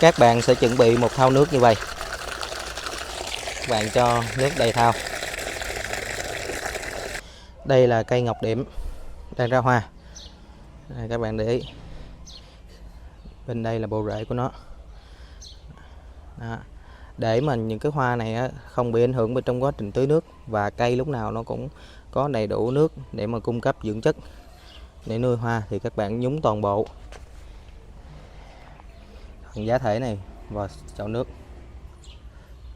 Các bạn sẽ chuẩn bị một thau nước như vậy. Các bạn cho nước đầy thau. Đây là cây ngọc điểm đang ra hoa. Đây, các bạn để ý. Bên đây là bộ rễ của nó. Đó. Để mà những cái hoa này không bị ảnh hưởng bên trong quá trình tưới nước, và cây lúc nào nó cũng có đầy đủ nước để mà cung cấp dưỡng chất để nuôi hoa, thì các bạn nhúng toàn bộ phần giá thể này vào chậu nước.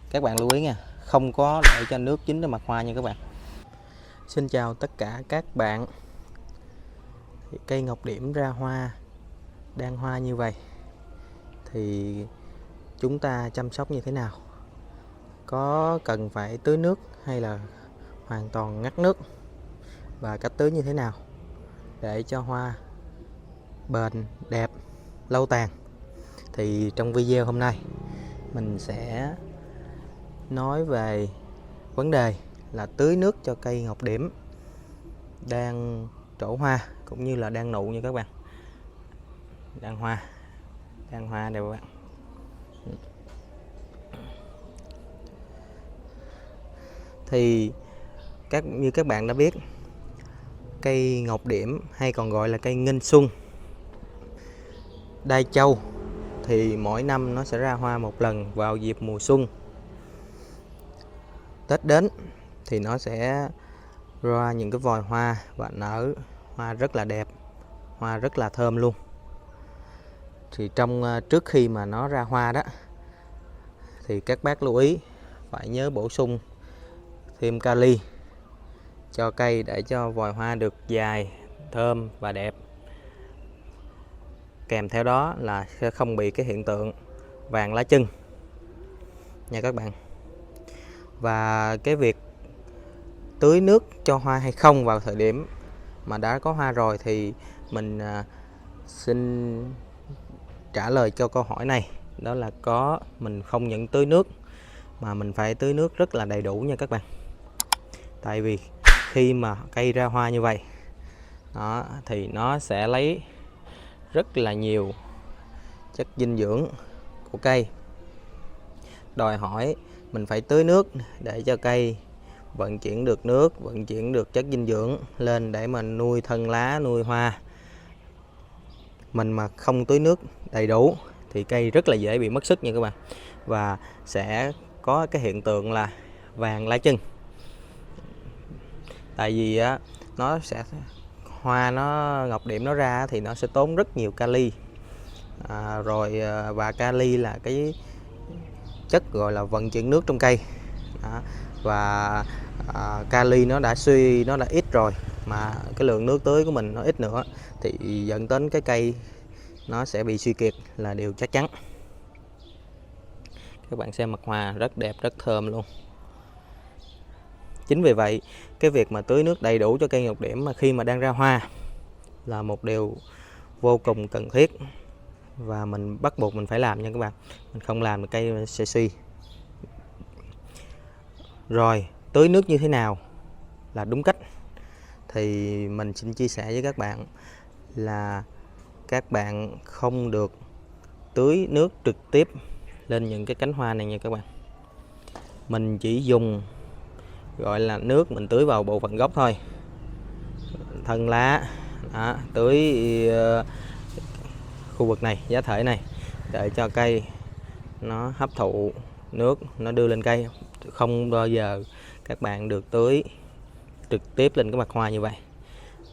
Các bạn lưu ý nha, không có để cho nước dính lên mặt hoa nha các bạn. Xin chào tất cả các bạn. Cây ngọc điểm ra hoa, đang hoa như vậy thì chúng ta chăm sóc như thế nào? Có cần phải tưới nước hay là hoàn toàn ngắt nước? Và cách tưới như thế nào để cho hoa bền, đẹp, lâu tàn? Thì trong video hôm nay mình sẽ nói về vấn đề là tưới nước cho cây ngọc điểm đang trổ hoa cũng như là đang nụ nha các bạn. Đang hoa đây các bạn. Thì như các bạn đã biết, cây ngọc điểm hay còn gọi là cây nghinh xuân, đai châu, thì mỗi năm nó sẽ ra hoa một lần vào dịp mùa xuân. Tết đến thì nó sẽ ra những cái vòi hoa và nở hoa rất là đẹp, hoa rất là thơm luôn. Thì trước khi mà nó ra hoa đó thì các bác lưu ý phải nhớ bổ sung thêm kali cho cây để cho vòi hoa được dài, thơm và đẹp. Kèm theo đó là sẽ không bị cái hiện tượng vàng lá chân nha các bạn. Và cái việc tưới nước cho hoa hay không vào thời điểm mà đã có hoa rồi thì mình xin trả lời cho câu hỏi này. Đó là mình không những tưới nước mà mình phải tưới nước rất là đầy đủ nha các bạn. Tại vì khi mà cây ra hoa như vậy đó, thì nó sẽ lấy rất là nhiều chất dinh dưỡng của cây, đòi hỏi mình phải tưới nước để cho cây vận chuyển được nước, vận chuyển được chất dinh dưỡng lên để mà nuôi thân lá, nuôi hoa. Mình mà không tưới nước đầy đủ thì cây rất là dễ bị mất sức nha các bạn, và sẽ có cái hiện tượng là vàng lá chân. Tại vì hoa ngọc điểm nó ra thì nó sẽ tốn rất nhiều kali, và kali là cái chất gọi là vận chuyển nước trong cây đó. Và kali nó đã ít rồi, mà cái lượng nước tưới của mình nó ít nữa thì dẫn đến cái cây nó sẽ bị suy kiệt là điều chắc chắn. Các bạn xem mặt hoa rất đẹp, rất thơm luôn. Chính vì vậy cái việc mà tưới nước đầy đủ cho cây ngọc điểm mà khi mà đang ra hoa là một điều vô cùng cần thiết, và mình bắt buộc mình phải làm nha các bạn. Mình không làm thì cây sẽ suy. Rồi tưới nước như thế nào là đúng cách? Thì mình xin chia sẻ với các bạn là các bạn không được tưới nước trực tiếp lên những cái cánh hoa này nha các bạn. Mình chỉ dùng gọi là nước mình tưới vào bộ phận gốc thôi, thân lá đó, tưới khu vực này, giá thể này, để cho cây nó hấp thụ nước, nó đưa lên cây. Không bao giờ các bạn được tưới trực tiếp lên cái mặt hoa như vậy.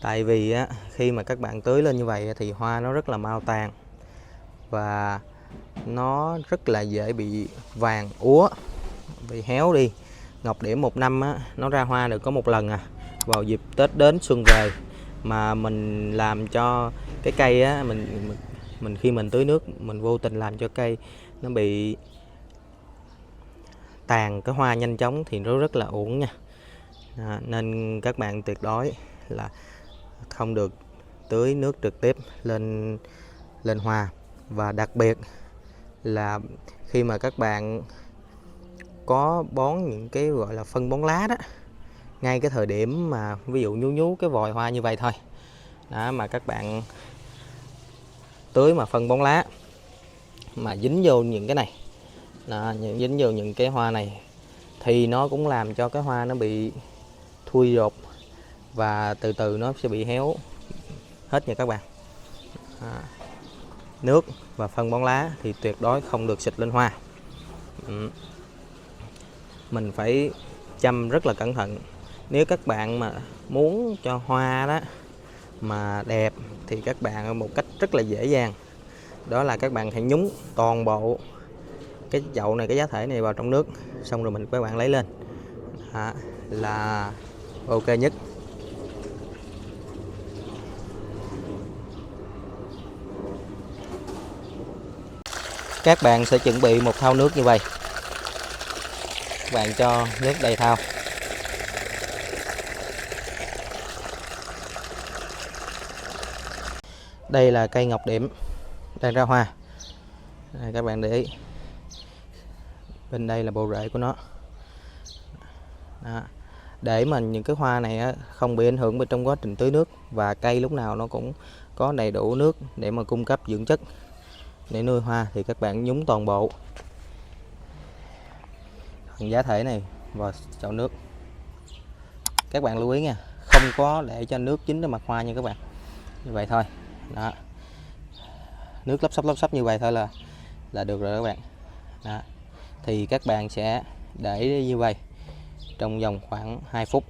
Tại vì khi mà các bạn tưới lên như vậy thì hoa nó rất là mau tàn và nó rất là dễ bị vàng úa, bị héo đi. Ngọc điểm một năm nó ra hoa được có một lần vào dịp Tết đến xuân về, mà mình làm cho cái cây mình khi mình tưới nước mình vô tình làm cho cây nó bị tàn cái hoa nhanh chóng thì nó rất là uổng nha. Nên các bạn tuyệt đối là không được tưới nước trực tiếp lên hoa. Và đặc biệt là khi mà các bạn có bón những cái gọi là phân bón lá đó, ngay cái thời điểm mà ví dụ nhú cái vòi hoa như vậy thôi đó, mà các bạn tưới mà phân bón lá mà dính vô những cái này, đó, dính vô những cái hoa này thì nó cũng làm cho cái hoa nó bị thui rột và từ từ nó sẽ bị héo hết nha các bạn. Nước và phân bón lá thì tuyệt đối không được xịt lên hoa. Mình phải chăm rất là cẩn thận. Nếu các bạn mà muốn cho hoa đó mà đẹp thì các bạn một cách rất là dễ dàng, đó là các bạn hãy nhúng toàn bộ cái chậu này, cái giá thể này vào trong nước, xong rồi các bạn lấy lên, là ok nhất. Các bạn sẽ chuẩn bị một thau nước như vậy, các bạn cho nước đầy thau. Đây là cây ngọc điểm đang ra hoa. Đây, các bạn để ý, bên đây là bộ rễ của nó. Đó. Để mà những cái hoa này không bị ảnh hưởng bên trong quá trình tưới nước, và cây lúc nào nó cũng có đầy đủ nước để mà cung cấp dưỡng chất để nuôi hoa, thì các bạn nhúng toàn bộ phần giá thể này vào chậu nước. Các bạn lưu ý nha, không có để cho nước dính lên mặt hoa nha các bạn. Như vậy thôi. Đó. Nước lấp sấp như vậy thôi là được rồi các bạn. Đó. Thì các bạn sẽ để như vậy trong vòng khoảng 2 phút.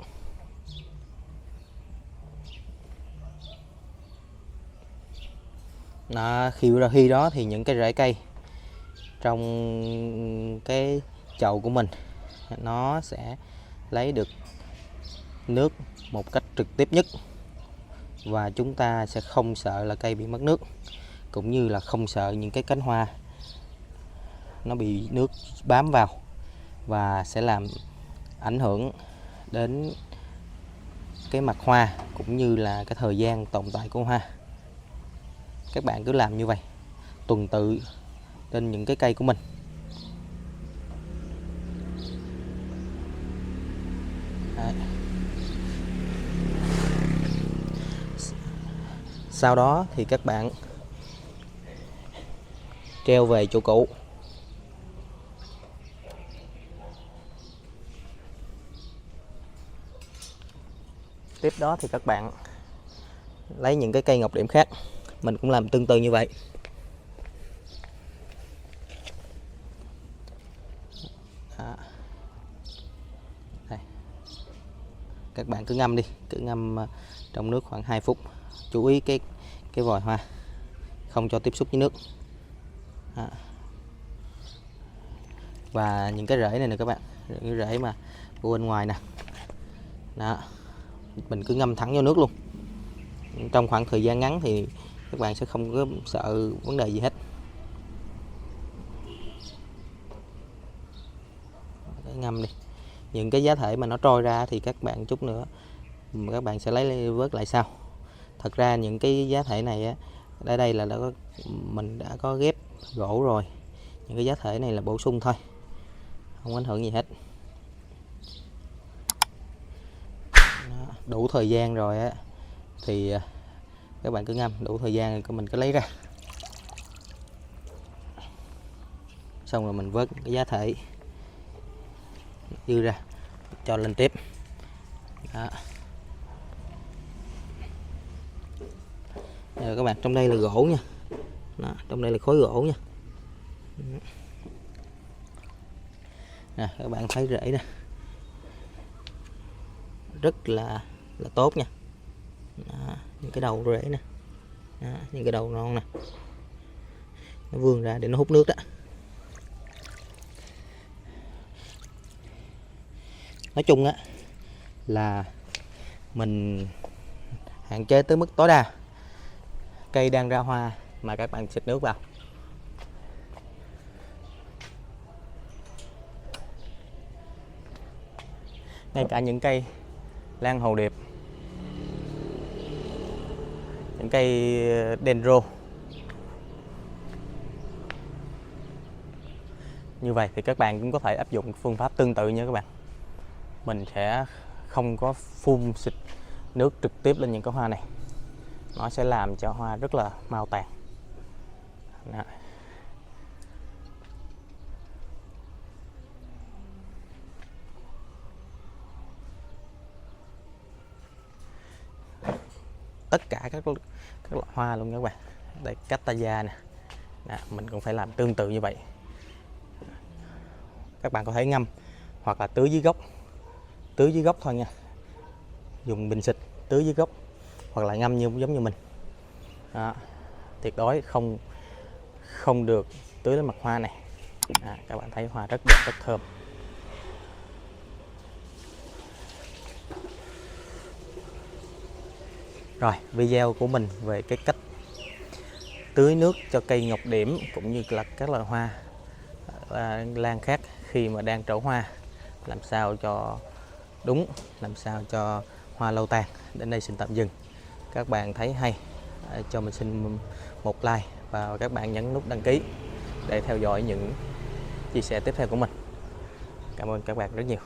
Đó, khi đó thì những cái rễ cây trong cái chậu của mình nó sẽ lấy được nước một cách trực tiếp nhất, và chúng ta sẽ không sợ là cây bị mất nước, cũng như là không sợ những cái cánh hoa nó bị nước bám vào và sẽ làm ảnh hưởng đến cái mặt hoa cũng như là cái thời gian tồn tại của hoa. Các bạn cứ làm như vậy tuần tự trên những cái cây của mình. Đấy. Sau đó thì các bạn treo về chỗ cũ. Tiếp đó thì các bạn lấy những cái cây ngọc điểm khác, mình cũng làm tương tự như vậy. Đó. Đây. Các bạn cứ ngâm đi, cứ ngâm trong nước khoảng 2 phút. Chú ý cái vòi hoa không cho tiếp xúc với nước. Đó. Và những cái rễ này nè các bạn, những cái rễ mà của bên ngoài nè. Đó. Mình cứ ngâm thẳng vô nước luôn. Trong khoảng thời gian ngắn thì các bạn sẽ không có sợ vấn đề gì hết. Để ngâm đi. Những cái giá thể mà nó trôi ra thì các bạn chút nữa các bạn sẽ lấy vớt lại sau. Thật ra những cái giá thể này ở đây là mình đã có ghép gỗ rồi. Những cái giá thể này là bổ sung thôi, không ảnh hưởng gì hết. Đó, đủ thời gian rồi thì các bạn cứ ngâm đủ thời gian rồi mình cứ lấy ra, xong rồi mình vớt cái giá thể dư ra cho lên tiếp. Đó. Rồi các bạn, trong đây là gỗ nha. Đó, trong đây là khối gỗ nha. Nè, các bạn thấy rễ nè, rất là tốt nha. Đó, những cái đầu rễ nè. Đó, những cái đầu non nè, nó vươn ra để nó hút nước đó. Nói chung là mình hạn chế tới mức tối đa. Cây đang ra hoa mà các bạn xịt nước vào. Ngay cả những cây lan hồ điệp, những cây dendro như vậy thì các bạn cũng có thể áp dụng phương pháp tương tự như các bạn. Mình sẽ không có phun xịt nước trực tiếp lên những cái hoa này, nó sẽ làm cho hoa rất là mau tàn. Đó. tất cả các loại hoa luôn các bạn. Đây Castagna nè. Đó, mình cũng phải làm tương tự như vậy. Các bạn có thể ngâm hoặc là tưới dưới gốc thôi nha, dùng bình xịt tưới dưới gốc hoặc là ngâm giống như mình. Đó, tuyệt đối không được tưới lên mặt hoa này. Các bạn thấy hoa rất đẹp, rất thơm. Rồi, video của mình về cái cách tưới nước cho cây ngọc điểm cũng như là các loài hoa lan khác khi mà đang trổ hoa, làm sao cho đúng, làm sao cho hoa lâu tàn, đến đây xin tạm dừng. Các bạn thấy hay, cho mình xin một like và các bạn nhấn nút đăng ký để theo dõi những chia sẻ tiếp theo của mình. Cảm ơn các bạn rất nhiều.